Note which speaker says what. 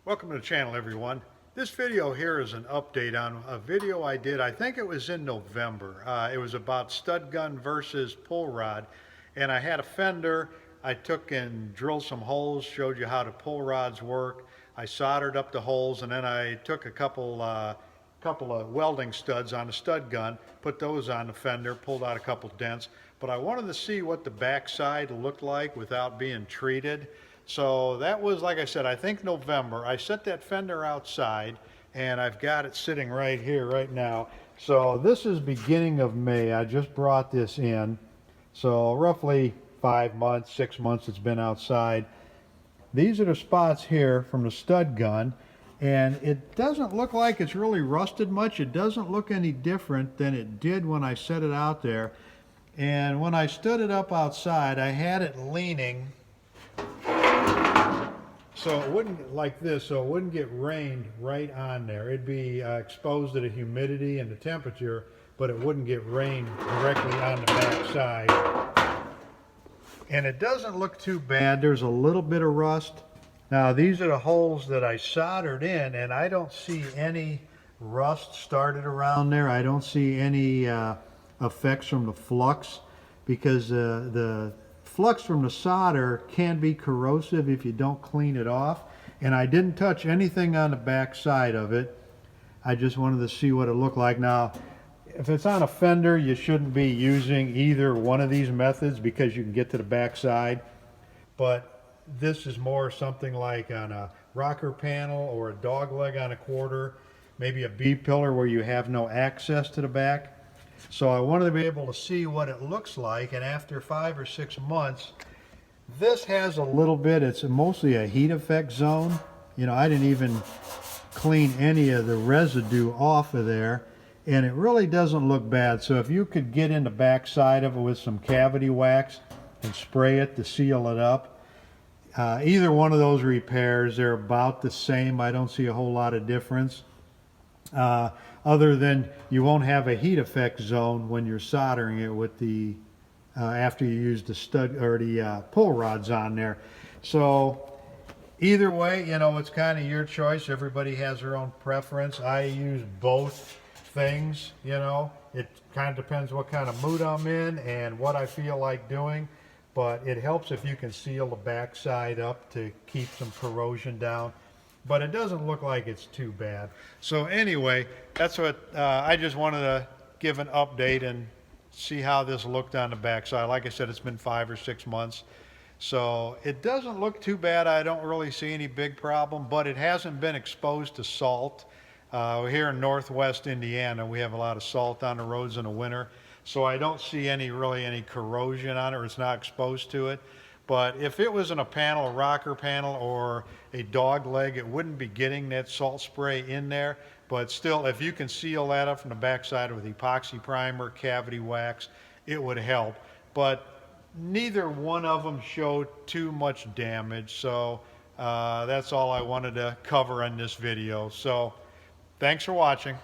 Speaker 1: Welcome to the channel, everyone. This video here is an update on a video I did, I think it was in November. It was about stud gun versus pull rod, and I had a fender. I took and drilled some holes, showed you how the pull rods work. I soldered up the holes, and then I took a couple of welding studs on the stud gun, put those on the fender, pulled out a couple dents. But I wanted to see what the backside looked like without being treated. So that was, like I said, I think November. I set that fender outside and I've got it sitting right here right now. So this is beginning of May. I just brought this in. So roughly 5 months, 6 months it's been outside. These are the spots here from the stud gun, and it doesn't look like it's really rusted much. It doesn't look any different than it did when I set it out there. And when I stood it up outside, I had it leaning so it wouldn't, like this, so it wouldn't get rained right on there. It'd be exposed to the humidity and the temperature, but it wouldn't get rained directly on the back side. And it doesn't look too bad. There's a little bit of rust. Now these are the holes that I soldered in, and I don't see any rust started around there. I don't see any effects from the flux, because the flux from the solder can be corrosive if you don't clean it off. And I didn't touch anything on the back side of it. I just wanted to see what it looked like. Now, if it's on a fender, you shouldn't be using either one of these methods because you can get to the back side. But this is more something like on a rocker panel or a dog leg on a quarter, maybe a B-pillar where you have no access to the back. So I wanted to be able to see what it looks like, and after 5 or 6 months, this has a little bit, it's mostly a heat effect zone. You know, I didn't even clean any of the residue off of there, and it really doesn't look bad. So if you could get in the back side of it with some cavity wax and spray it to seal it up, either one of those repairs, they're about the same. I don't see a whole lot of difference. Other than you won't have a heat effect zone when you're soldering it with the after you use the stud or the pull rods on there. So either way, you know, it's kind of your choice. Everybody has their own preference. I use both things, you know. It kind of depends what kind of mood I'm in and what I feel like doing, but it helps if you can seal the backside up to keep some corrosion down. But it doesn't look like it's too bad. So anyway, that's what I just wanted to give an update and see how this looked on the backside. Like I said, it's been 5 or 6 months. So it doesn't look too bad. I don't really see any big problem, but it hasn't been exposed to salt. Here in Northwest Indiana, we have a lot of salt on the roads in the winter. So I don't see really any corrosion on it, or it's not exposed to it. But if it was in a panel, a rocker panel, or a dog leg, it wouldn't be getting that salt spray in there. But still, if you can seal that up from the backside with epoxy primer, cavity wax, it would help. But neither one of them showed too much damage. So that's all I wanted to cover in this video. So thanks for watching.